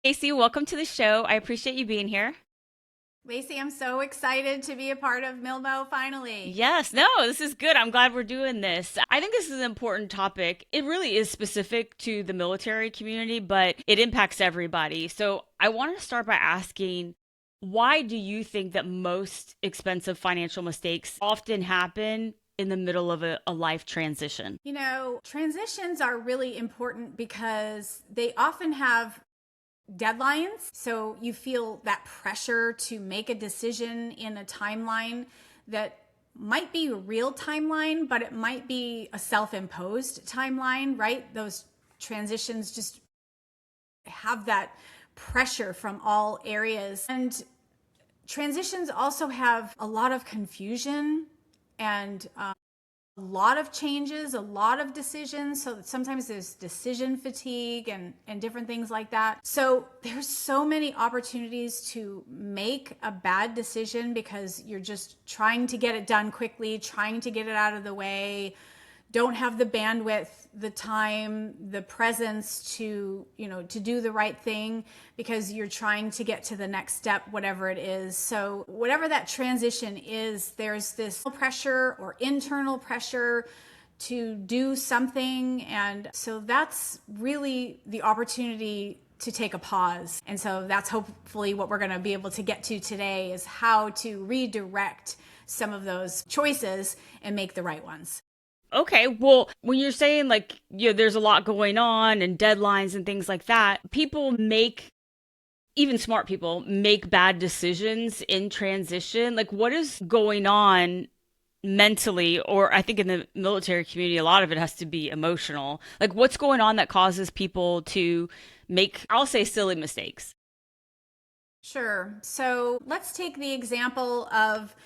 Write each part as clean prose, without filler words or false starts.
Stacy, welcome to the show. I appreciate you being here. Lacey, I'm so excited to be a part of MILMO finally. Yes, no, this is good. I'm glad we're doing this. I think this is an important topic. It really is specific to the military community, but it impacts everybody. So I want to start by asking, why do you think that most expensive financial mistakes often happen in the middle of a life transition? Transitions are really important because they often have deadlines. So you feel that pressure to make a decision in a timeline that might be a real timeline, but it might be a self imposed timeline, right? Those transitions just have that pressure from all areas. And transitions also have a lot of confusion and a lot of changes, a lot of decisions. So sometimes there's decision fatigue and different things like that. So there's so many opportunities to make a bad decision because you're just trying to get it done quickly, trying to get it out of the way, don't have the bandwidth, the time, the presence to do the right thing because you're trying to get to the next step, whatever it is. So whatever that transition is, there's this pressure or internal pressure to do something. And so that's really the opportunity to take a pause. And so that's hopefully what we're going to be able to get to today is how to redirect some of those choices and make the right ones. Okay, well, when you're saying there's a lot going on and deadlines and things like that, people make, even smart people make bad decisions in transition. Like, what is going on mentally? Or I think in the military community, a lot of it has to be emotional. Like, what's going on that causes people to make, I'll say, silly mistakes? Sure. So let's take the example of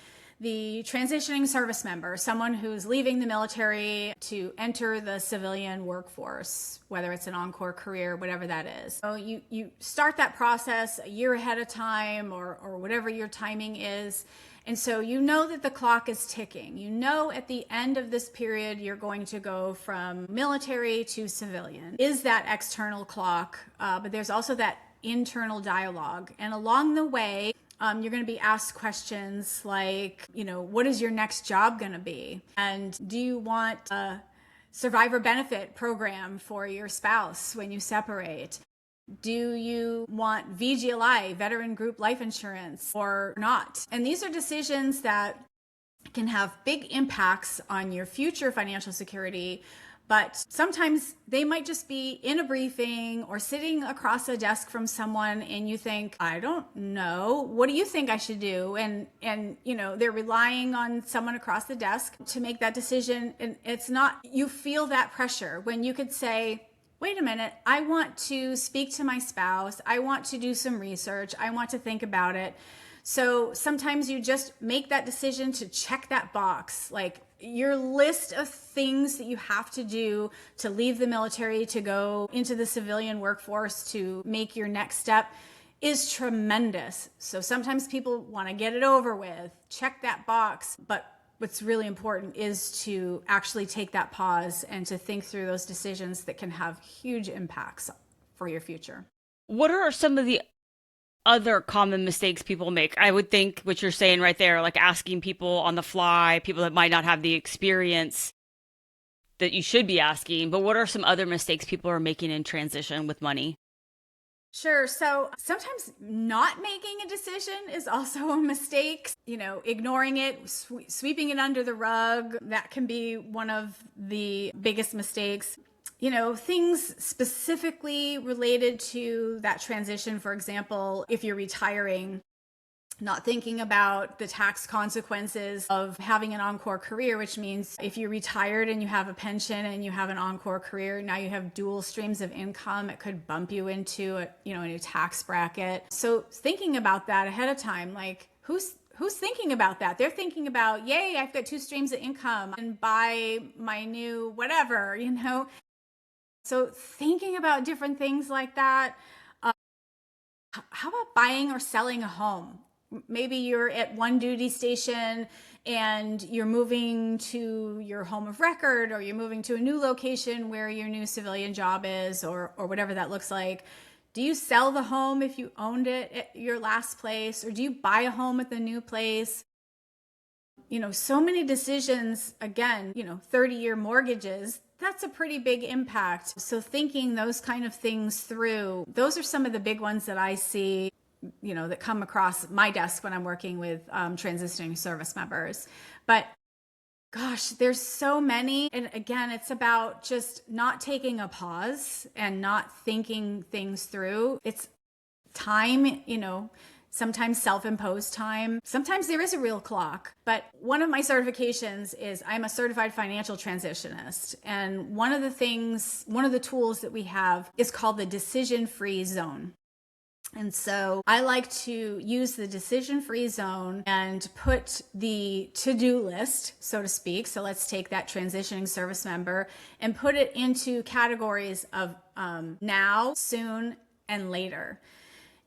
the transitioning service member, someone who's leaving the military to enter the civilian workforce, whether it's an encore career, whatever that is. So you start that process a year ahead of time or whatever your timing is. And so you know that the clock is ticking. You know at the end of this period, you're going to go from military to civilian. Is that external clock? But there's also that internal dialogue. And along the way, you're going to be asked questions like, what is your next job going to be? And do you want a survivor benefit program for your spouse when you separate? Do you want VGLI, veteran group life insurance, or not? And these are decisions that can have big impacts on your future financial security. But sometimes they might just be in a briefing or sitting across a desk from someone and you think, I don't know, what do you think I should do? And they're relying on someone across the desk to make that decision. And it's not, you feel that pressure when you could say, wait a minute, I want to speak to my spouse. I want to do some research. I want to think about it. So sometimes you just make that decision to check that box, like your list of things that you have to do to leave the military, to go into the civilian workforce, to make your next step is tremendous. So sometimes people want to get it over with, check that box, but what's really important is to actually take that pause and to think through those decisions that can have huge impacts for your future. What are some of the other common mistakes people make? I would think what you're saying right there, like asking people on the fly, people that might not have the experience that you should be asking. But what are some other mistakes people are making in transition with money? Sure. So sometimes not making a decision is also a mistake. Ignoring it, sweeping it under the rug, that can be one of the biggest mistakes. Things specifically related to that transition, for example, if you're retiring, not thinking about the tax consequences of having an encore career, which means if you're retired and you have a pension and you have an encore career, now you have dual streams of income. It could bump you into a new tax bracket. So thinking about that ahead of time, like who's thinking about that? They're thinking about, yay, I've got two streams of income and buy my new whatever. So thinking about different things like that. How about buying or selling a home? Maybe you're at one duty station and you're moving to your home of record, or you're moving to a new location where your new civilian job is, or whatever that looks like. Do you sell the home if you owned it at your last place, or do you buy a home at the new place? So many decisions, again, 30-year mortgages, that's a pretty big impact. So thinking those kind of things through, those are some of the big ones that I see, that come across my desk when I'm working with transitioning service members. But gosh, there's so many. And again, it's about just not taking a pause and not thinking things through. It's time, sometimes self-imposed time. Sometimes there is a real clock. But one of my certifications is I'm a certified financial transitionist. And one of the tools that we have is called the decision-free zone. And so I like to use the decision-free zone and put the to-do list, so to speak. So let's take that transitioning service member and put it into categories of now, soon, and later.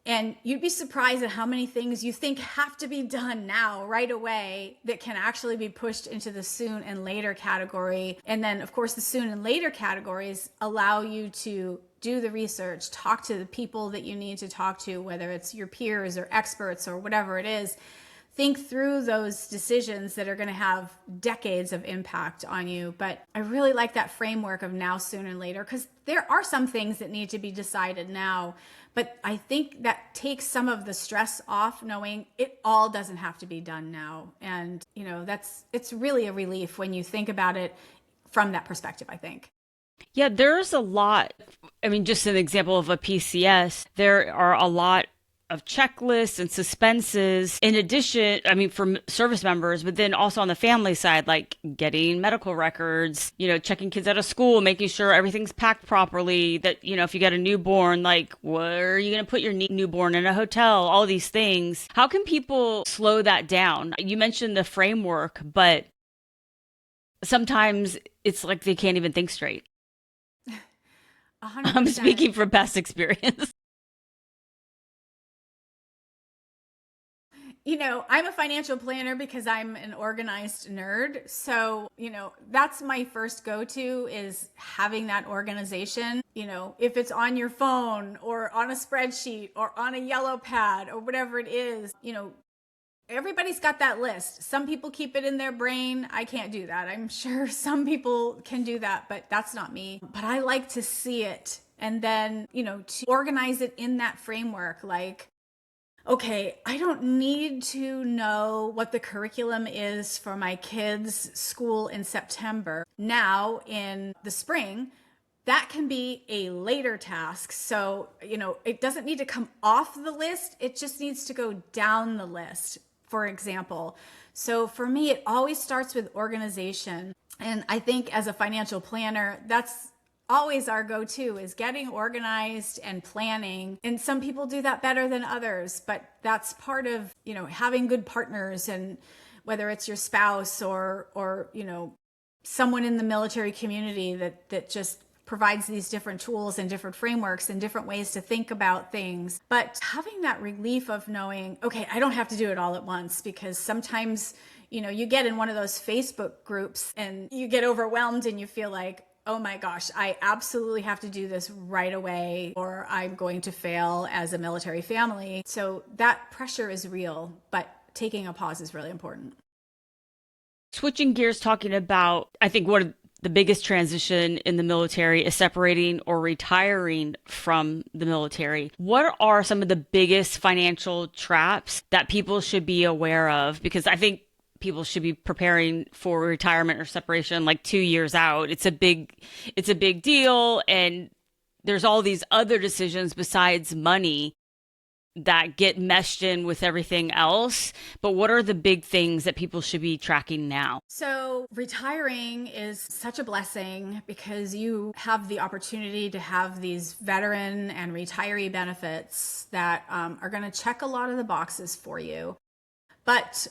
And you'd be surprised at how many things you think have to be done now, right away, that can actually be pushed into the soon and later category. And then, of course, the soon and later categories allow you to do the research, talk to the people that you need to talk to, whether it's your peers or experts or whatever it is. Think through those decisions that are going to have decades of impact on you. But I really like that framework of now, soon, and later, because there are some things that need to be decided now. But I think that takes some of the stress off, knowing it all doesn't have to be done now. And, it's really a relief when you think about it from that perspective, I think. Yeah, there's a lot. I mean, just an example of a PCS, there are a lot of checklists and suspenses in addition, I mean, for service members, but then also on the family side, like getting medical records, checking kids out of school, making sure everything's packed properly, that, if you got a newborn, like, where are you going to put your newborn in a hotel, all these things. How can people slow that down? You mentioned the framework, but sometimes it's like they can't even think straight. 100%. I'm speaking from past experience. I'm a financial planner because I'm an organized nerd. So, that's my first go-to is having that organization. If it's on your phone or on a spreadsheet or on a yellow pad or whatever it is, everybody's got that list. Some people keep it in their brain. I can't do that. I'm sure some people can do that, but that's not me. But I like to see it and then, to organize it in that framework, like, okay, I don't need to know what the curriculum is for my kids' school in September. Now, in the spring, that can be a later task. So, it doesn't need to come off the list. It just needs to go down the list, for example. So for me, it always starts with organization. And I think as a financial planner, that's always our go-to is getting organized and planning. And some people do that better than others, but that's part of, having good partners, and whether it's your spouse or someone in the military community that just provides these different tools and different frameworks and different ways to think about things. But having that relief of knowing, okay, I don't have to do it all at once, because sometimes, you get in one of those Facebook groups and you get overwhelmed and you feel like, oh my gosh, I absolutely have to do this right away or I'm going to fail as a military family. So that pressure is real, but taking a pause is really important. Switching gears, talking about, I think one of the biggest transition in the military is separating or retiring from the military. What are some of the biggest financial traps that people should be aware of? Because I think people should be preparing for retirement or separation like 2 years out. It's a big deal. And there's all these other decisions besides money that get meshed in with everything else. But what are the big things that people should be tracking now? So retiring is such a blessing because you have the opportunity to have these veteran and retiree benefits that are going to check a lot of the boxes for you. But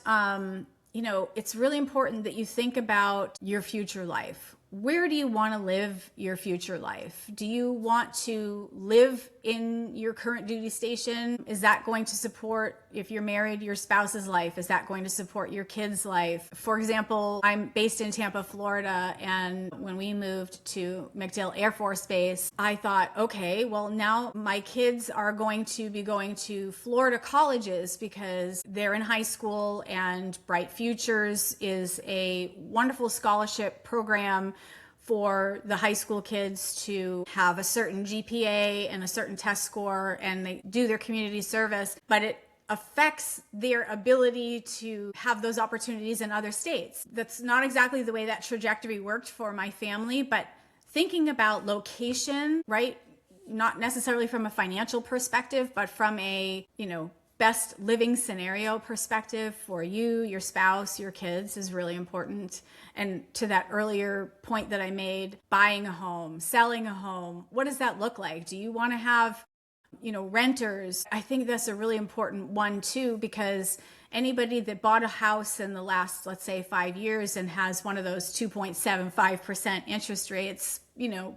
it's really important that you think about your future life. where do you want to live your future life? Do you want to live in your current duty station? Is that going to support, if you're married, your spouse's life? Is that going to support your kids' life? For example, I'm based in Tampa, Florida, and when we moved to MacDill Air Force Base, I thought, okay, well, now my kids are going to be going to Florida colleges because they're in high school, and Bright Futures is a wonderful scholarship program for the high school kids to have a certain GPA and a certain test score, and they do their community service, but it affects their ability to have those opportunities in other states. That's not exactly the way that trajectory worked for my family, but thinking about location, right? Not necessarily from a financial perspective, but from a, best living scenario perspective for you, your spouse, your kids is really important. And to that earlier point that I made, buying a home, selling a home, what does that look like? Do you want to have, renters? I think that's a really important one too, because anybody that bought a house in the last, let's say, 5 years and has one of those 2.75% interest rates,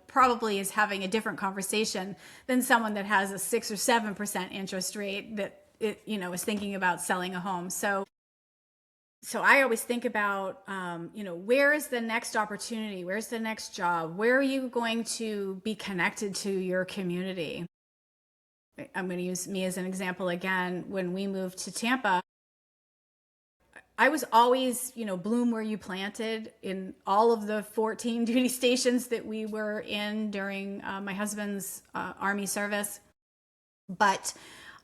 probably is having a different conversation than someone that has a 6 or 7% interest rate that is thinking about selling a home. So I always think about, where is the next opportunity? Where's the next job? Where are you going to be connected to your community? I'm going to use me as an example again. When we moved to Tampa, I was always, bloom where you planted in all of the 14 duty stations that we were in during my husband's Army service. But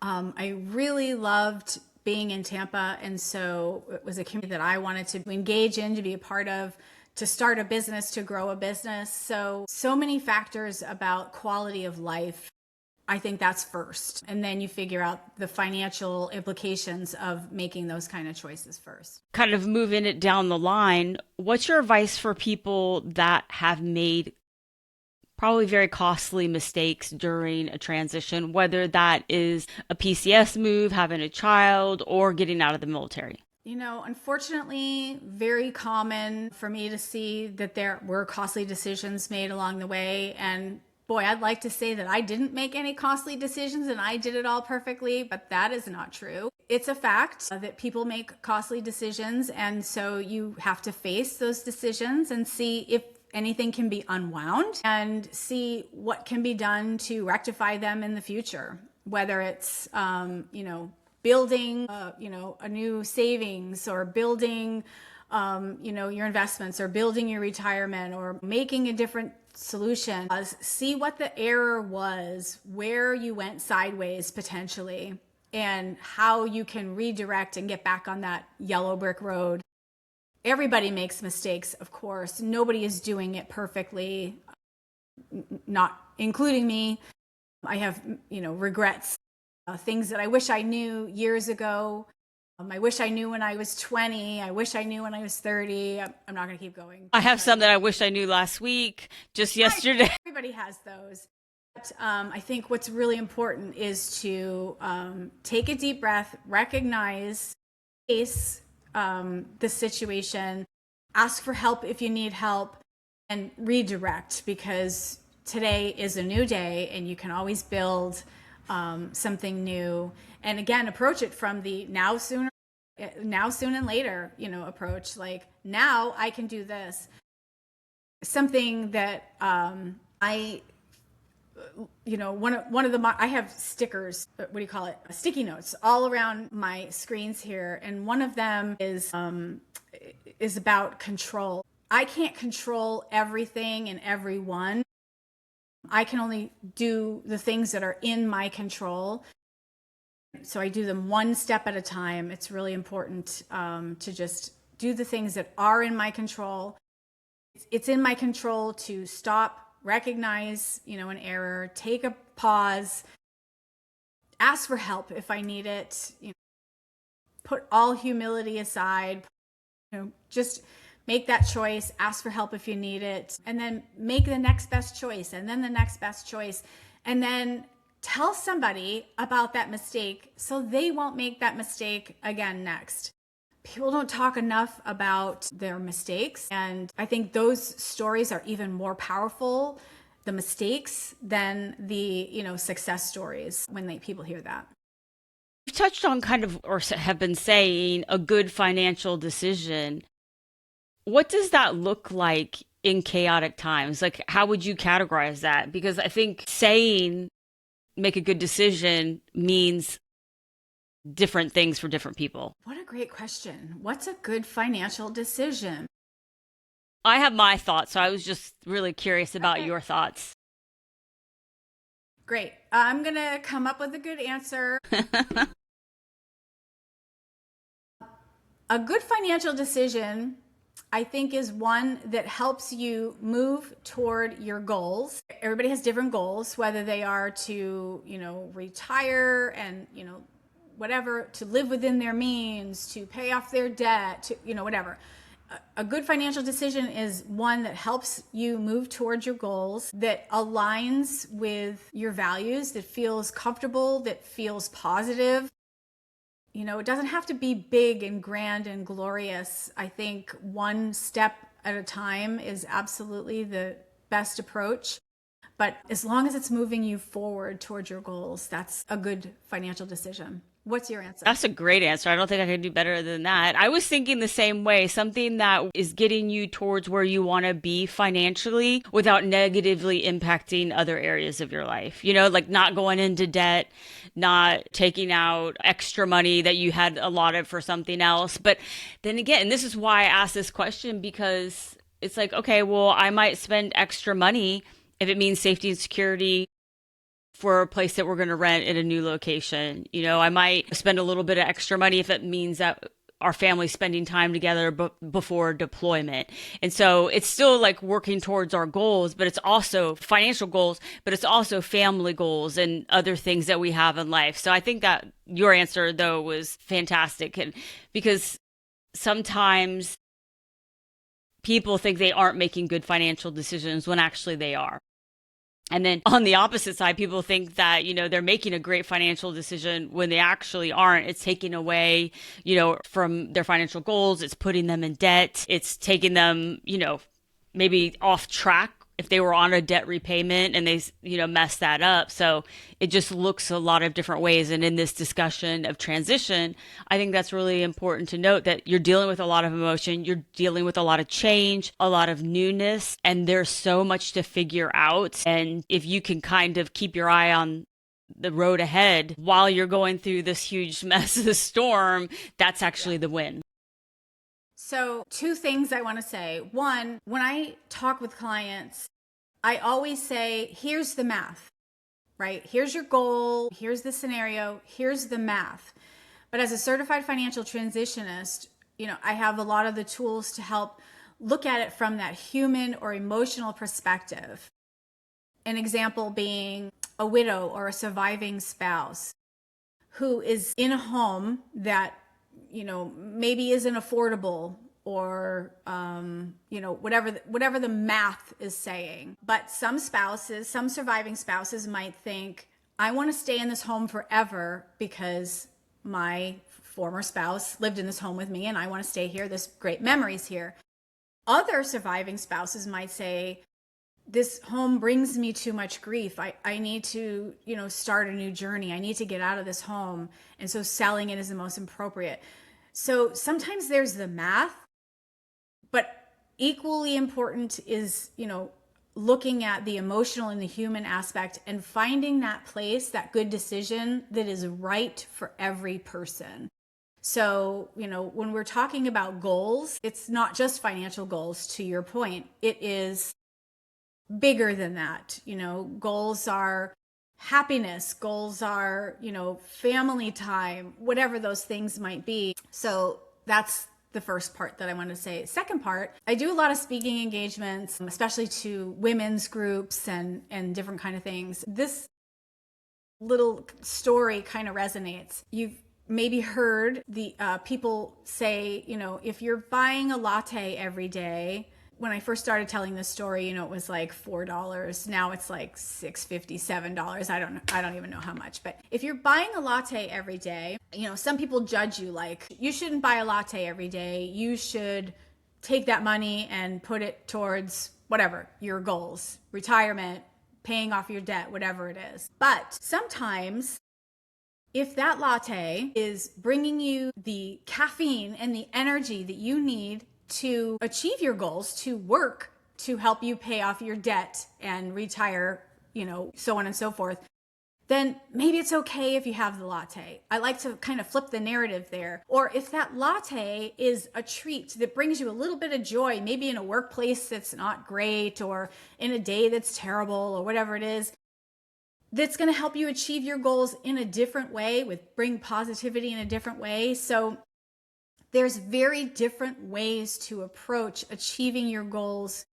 I really loved being in Tampa, and so it was a community that I wanted to engage in, to be a part of, to start a business, to grow a business. So many factors about quality of life. I think that's first. And then you figure out the financial implications of making those kind of choices first. Kind of moving it down the line, what's your advice for people that have made probably very costly mistakes during a transition, whether that is a PCS move, having a child, or getting out of the military? Unfortunately, very common for me to see that there were costly decisions made along the way. And boy, I'd like to say that I didn't make any costly decisions and I did it all perfectly, but that is not true. It's a fact that people make costly decisions. And so you have to face those decisions and see if anything can be unwound and see what can be done to rectify them in the future, whether it's, building, a new savings, or building, your investments, or building your retirement, or making a different solution. See what the error was, where you went sideways potentially, and how you can redirect and get back on that yellow brick road. Everybody makes mistakes, of course. Nobody is doing it perfectly, not including me. I have, regrets, things that I wish I knew years ago. I wish I knew when I was 20. I wish I knew when I was 30. I'm not going to keep going. I have some that I wish I knew last week, just yesterday. Everybody has those. But I think what's really important is to take a deep breath, recognize, face the situation, ask for help if you need help, and redirect, because today is a new day and you can always build something new. And again, approach it from the now, soon, and later, approach. Like, now I can do this. Something that I have stickers, what do you call it? Sticky notes all around my screens here. And one of them is about control. I can't control everything and everyone. I can only do the things that are in my control. So I do them one step at a time. It's really important to just do the things that are in my control. It's in my control to stop, recognize, an error, take a pause, ask for help if I need it, put all humility aside, just make that choice, ask for help if you need it, and then make the next best choice, and then the next best choice, and then tell somebody about that mistake so they won't make that mistake again next. people don't talk enough about their mistakes. And I think those stories are even more powerful, the mistakes, than the, success stories when people hear that. You've touched on kind of, or have been saying, a good financial decision. What does that look like in chaotic times? Like, how would you categorize that? Because I think saying make a good decision means different things for different people. What a great question. What's a good financial decision? I have my thoughts, so I was just really curious about your thoughts. Great. I'm going to come up with a good answer. A good financial decision, I think, is one that helps you move toward your goals. Everybody has different goals, whether they are to, retire and, whatever, to live within their means, to pay off their debt, to, whatever. A good financial decision is one that helps you move towards your goals, that aligns with your values, that feels comfortable, that feels positive. It doesn't have to be big and grand and glorious. I think one step at a time is absolutely the best approach. But as long as it's moving you forward towards your goals, that's a good financial decision. What's your answer? That's a great answer. I don't think I could do better than that. I was thinking the same way, something that is getting you towards where you want to be financially without negatively impacting other areas of your life. Like not going into debt, not taking out extra money that you had allotted for something else. But then again, and this is why I asked this question, because it's like, okay, well, I might spend extra money if it means safety and security for a place that we're going to rent in a new location. I might spend a little bit of extra money if it means that our family's spending time together before deployment. And so it's still like working towards our goals, but it's also financial goals, but it's also family goals and other things that we have in life. So I think that your answer, though, was fantastic. And because sometimes people think they aren't making good financial decisions when actually they are. And then on the opposite side, people think that, they're making a great financial decision when they actually aren't. It's taking away, from their financial goals. It's putting them in debt. It's taking them, maybe off track if they were on a debt repayment and they, messed that up. So it just looks a lot of different ways. And in this discussion of transition, I think that's really important to note that you're dealing with a lot of emotion. You're dealing with a lot of change, a lot of newness, and there's so much to figure out. And if you can kind of keep your eye on the road ahead while you're going through this huge mess of the storm, that's actually the win. So 2 things I want to say. One, when I talk with clients, I always say, here's the math, right? Here's your goal. Here's the scenario. Here's the math. But as a certified financial transitionist, I have a lot of the tools to help look at it from that human or emotional perspective. An example being a widow or a surviving spouse who is in a home that maybe isn't affordable or, whatever the math is saying. But some surviving spouses might think, I want to stay in this home forever because my former spouse lived in this home with me and I want to stay here. There's great memories here. Other surviving spouses might say, this home brings me too much grief. I need to, start a new journey. I need to get out of this home. And so selling it is the most appropriate. So sometimes there's the math, but equally important is, looking at the emotional and the human aspect and finding that place, that good decision that is right for every person. So, when we're talking about goals, it's not just financial goals, to your point. It is bigger than that. Goals are happiness, goals are, family time, whatever those things might be. So that's the first part that I want to say. Second part, I do a lot of speaking engagements, especially to women's groups and different kind of things. This little story kind of resonates. You've maybe heard the people say, if you're buying a latte every day, when I first started telling this story, it was like $4. Now it's like $6.50, $7. I don't even know how much. But if you're buying a latte every day, some people judge you like, you shouldn't buy a latte every day. You should take that money and put it towards whatever, your goals, retirement, paying off your debt, whatever it is. But sometimes if that latte is bringing you the caffeine and the energy that you need to achieve your goals, to work, to help you pay off your debt and retire, so on and so forth, then maybe it's okay if you have the latte. I like to kind of flip the narrative there. Or if that latte is a treat that brings you a little bit of joy, maybe in a workplace that's not great or in a day that's terrible or whatever it is, that's going to help you achieve your goals in a different way, bring positivity in a different way. So there's very different ways to approach achieving your goals,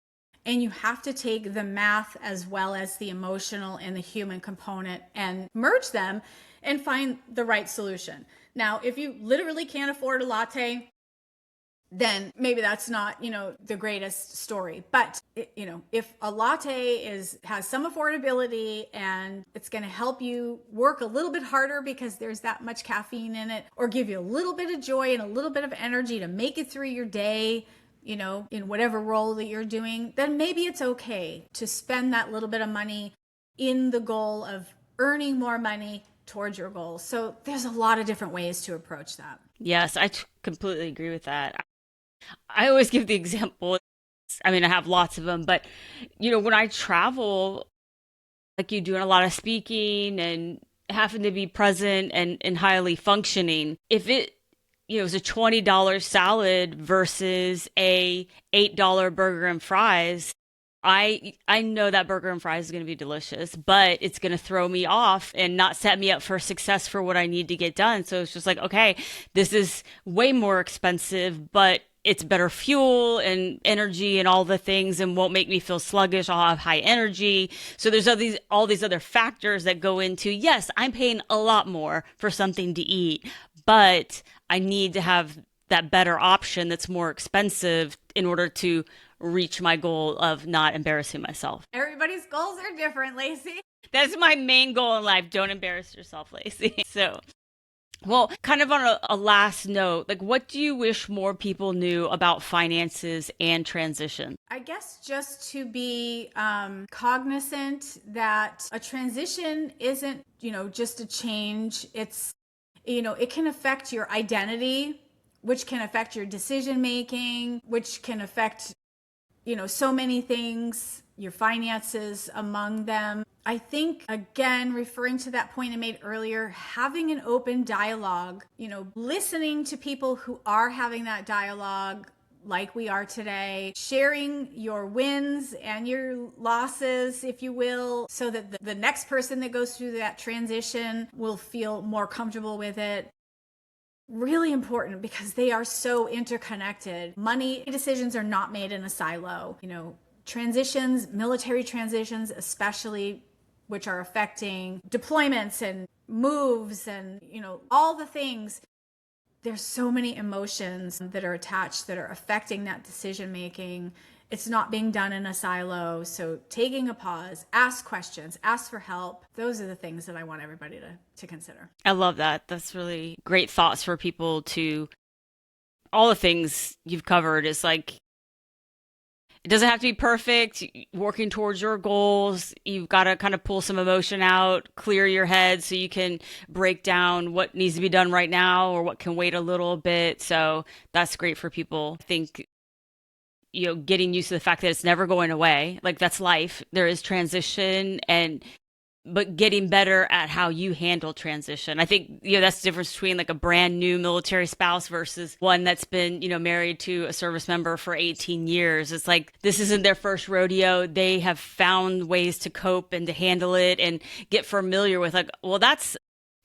and you have to take the math as well as the emotional and the human component and merge them and find the right solution. Now, if you literally can't afford a latte, then maybe that's not, the greatest story. But, if a latte has some affordability and it's going to help you work a little bit harder because there's that much caffeine in it, or give you a little bit of joy and a little bit of energy to make it through your day, in whatever role that you're doing, then maybe it's okay to spend that little bit of money in the goal of earning more money towards your goals. So there's a lot of different ways to approach that. Yes, I completely agree with that. I always give the example. I have lots of them, but when I travel, like you, doing a lot of speaking and having to be present and highly functioning, if it is a $20 salad versus a $8 burger and fries, I know that burger and fries is going to be delicious, but it's going to throw me off and not set me up for success for what I need to get done. So it's just like, okay, this is way more expensive, but it's better fuel and energy and all the things, and won't make me feel sluggish. I'll have high energy. So there's all these other factors that go into, yes, I'm paying a lot more for something to eat, but I need to have that better option that's more expensive in order to reach my goal of not embarrassing myself. Everybody's goals are different, Lacey. That's my main goal in life. Don't embarrass yourself, Lacey. So, well, kind of on a last note, like, what do you wish more people knew about finances and transition? I guess just to be cognizant that a transition isn't, just a change. It's, it can affect your identity, which can affect your decision making, which can affect, so many things, your finances among them. I think, again, referring to that point I made earlier, having an open dialogue, listening to people who are having that dialogue like we are today, sharing your wins and your losses, if you will, so that the next person that goes through that transition will feel more comfortable with it. Really important because they are so interconnected. Money decisions are not made in a silo. Transitions, military transitions especially, which are affecting deployments and moves and, all the things. There's so many emotions that are attached that are affecting that decision making. It's not being done in a silo. So taking a pause, ask questions, ask for help. Those are the things that I want everybody to consider. I love that. That's really great thoughts for people to, all the things you've covered is like, it doesn't have to be perfect. Working towards your goals, you've got to kind of pull some emotion out, clear your head so you can break down what needs to be done right now or what can wait a little bit. So that's great for people. I think, getting used to the fact that it's never going away. Like, that's life. There is transition, but getting better at how you handle transition. I think, that's the difference between like a brand new military spouse versus one that's been, married to a service member for 18 years. It's like, this isn't their first rodeo. They have found ways to cope and to handle it and get familiar with, like, well, that's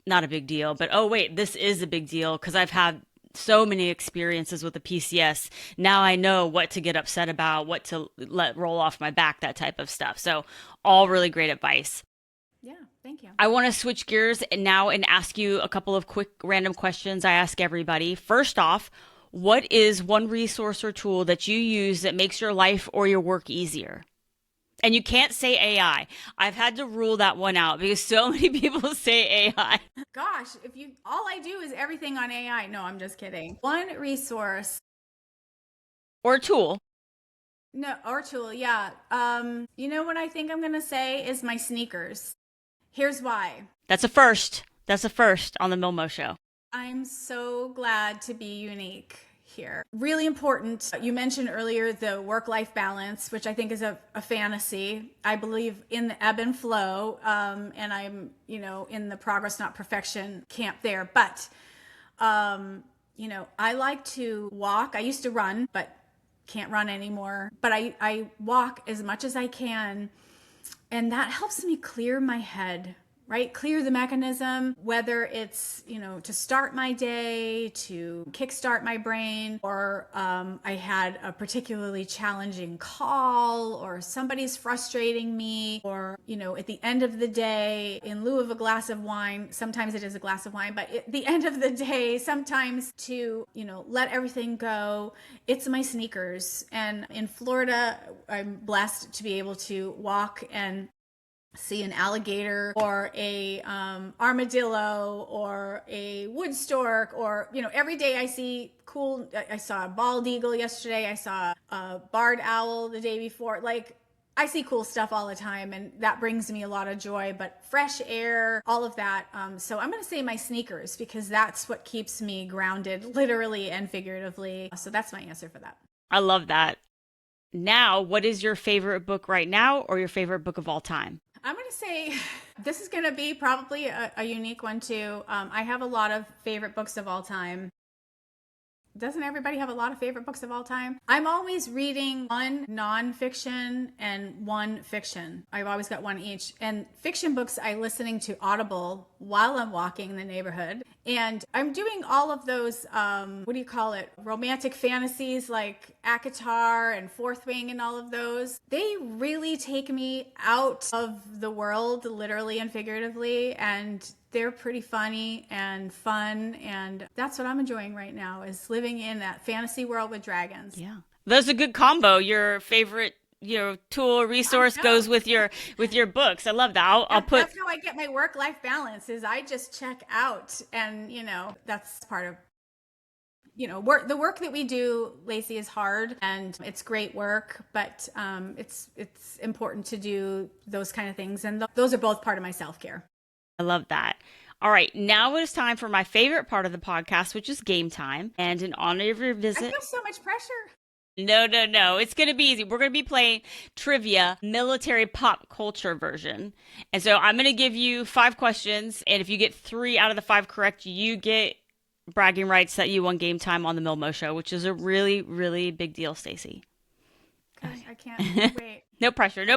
not a big deal, but oh wait, this is a big deal because I've had so many experiences with the PCS. Now I know what to get upset about, what to let roll off my back, that type of stuff. So all really great advice. Yeah, thank you. I want to switch gears now and ask you a couple of quick random questions I ask everybody. First off, What is one resource or tool that you use that makes your life or your work easier? And you can't say AI. I've had to rule that one out because so many people say AI. Gosh, all I do is everything on AI. No, I'm just kidding. One resource. Or tool. No, or tool, yeah. You know what I think I'm gonna say is my sneakers. Here's why. That's a first. That's a first on the MILMO Show. I'm so glad to be unique here. Really important. You mentioned earlier the work-life balance, which I think is a fantasy. I believe in the ebb and flow, and I'm, in the progress, not perfection camp there. But, I like to walk. I used to run, but can't run anymore. But I walk as much as I can, and that helps me clear my head. Right? Clear the mechanism, whether it's, to start my day, to kickstart my brain, or I had a particularly challenging call, or somebody's frustrating me, or, at the end of the day, in lieu of a glass of wine, sometimes it is a glass of wine, but at the end of the day, sometimes to, let everything go, it's my sneakers. And in Florida, I'm blessed to be able to walk and see an alligator or a armadillo or a wood stork, or every day I see cool. I saw a bald eagle yesterday. I saw a barred owl the day before. Like, I see cool stuff all the time, and that brings me a lot of joy. But fresh air, all of that. So I'm going to say my sneakers, because that's what keeps me grounded, literally and figuratively. So that's my answer for that. I love that. Now, what is your favorite book right now, or your favorite book of all time? I'm going to say this is going to be probably a unique one too. I have a lot of favorite books of all time. Doesn't everybody have a lot of favorite books of all time? I'm always reading one nonfiction and one fiction. I've always got one each. And fiction books, I'm listening to Audible while I'm walking in the neighborhood. And I'm doing all of those, romantic fantasies like ACOTAR and Fourth Wing and all of those. They really take me out of the world, literally and figuratively. And they're pretty funny and fun, and that's what I'm enjoying right now, is living in that fantasy world with dragons. Yeah, that's a good combo. Your favorite, tool or resource goes with your books. I love that. I'll put. That's how I get my work-life balance. Is I just check out, and that's part of. The work that we do, Lacey, is hard, and it's great work, but it's important to do those kind of things, and those are both part of my self-care. I love that. All right, now it is time for my favorite part of the podcast, which is game time. And in honor of your visit... I feel so much pressure. No. It's going to be easy. We're going to be playing trivia, military pop culture version. And so I'm going to give you 5 questions. And if you get 3 out of the 5 correct, you get bragging rights that you won game time on the MILMO Show, which is a really, really big deal, Stacy. Gosh, I can't wait. No pressure.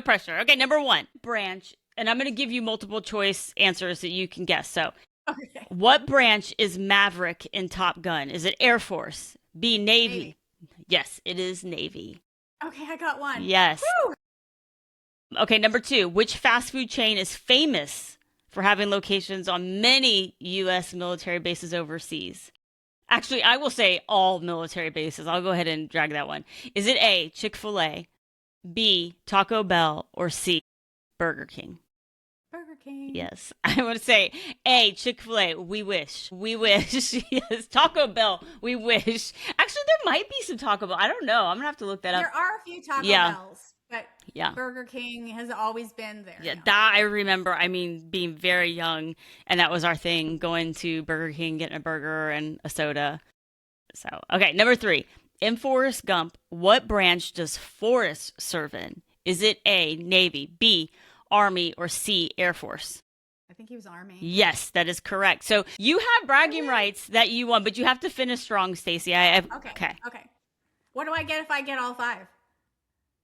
Okay, number 1, branch. And I'm going to give you multiple choice answers that you can guess. So, okay. What branch is Maverick in Top Gun? Is it Air Force? B, Navy? Yes, it is Navy. Okay, I got one. Yes. Woo! Okay, number 2. Which fast food chain is famous for having locations on many U.S. military bases overseas? Actually, I will say all military bases. I'll go ahead and drag that one. Is it A, Chick-fil-A, B, Taco Bell, or C, Burger King? Burger King. Yes. I want to say A, Chick-fil-A, we wish. Yes. Taco Bell, we wish. Actually, there might be some Taco Bell. I don't know. I'm going to have to look that up. There are a few Taco Bells, but yeah, Burger King has always been there. Yeah, that I remember. I mean, being very young, and that was our thing, going to Burger King, getting a burger and a soda. So, okay, number 3. In Forrest Gump, what branch does Forrest serve in? Is it A, Navy, B, Army, or C, Air Force? I think he was Army. Yes, that is correct. So you have bragging rights that you won, but you have to finish strong, Stacy. Okay. What do I get if I get all 5?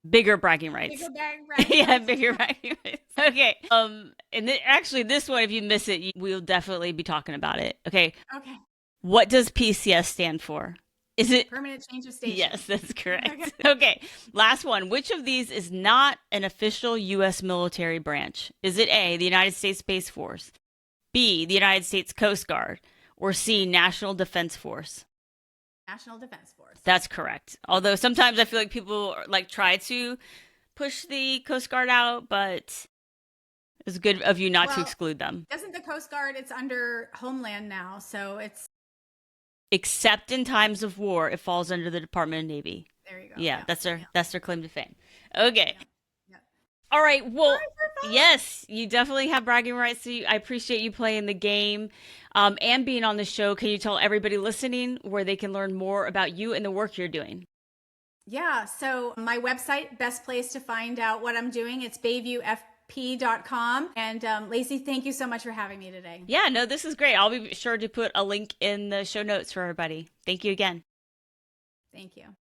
Bigger bragging rights. Bigger bragging rights. Yeah, bigger bragging rights. Okay. Actually, this one, if you miss it, we'll definitely be talking about it. Okay. Okay. What does PCS stand for? Is it permanent change of station? Yes, that's correct. Okay. Last one. Which of these is not an official U.S. military branch? Is it A, the United States Space Force, B, the United States Coast Guard, or C, National Defense Force? National Defense Force. That's correct. Although sometimes I feel like people like try to push the Coast Guard out, but it's good of you not to exclude them. Doesn't the Coast Guard, it's under Homeland now, so it's... Except in times of war, it falls under the Department of Navy. There you go. Yeah, that's their claim to fame. Okay. Yeah. All right. Well, yes, you definitely have bragging rights. So I appreciate you playing the game and being on the show. Can you tell everybody listening where they can learn more about you and the work you're doing? Yeah. So my website, best place to find out what I'm doing, it's BayViewFP.com. And Lacey, thank you so much for having me today. Yeah, no, this is great. I'll be sure to put a link in the show notes for everybody. Thank you again. Thank you.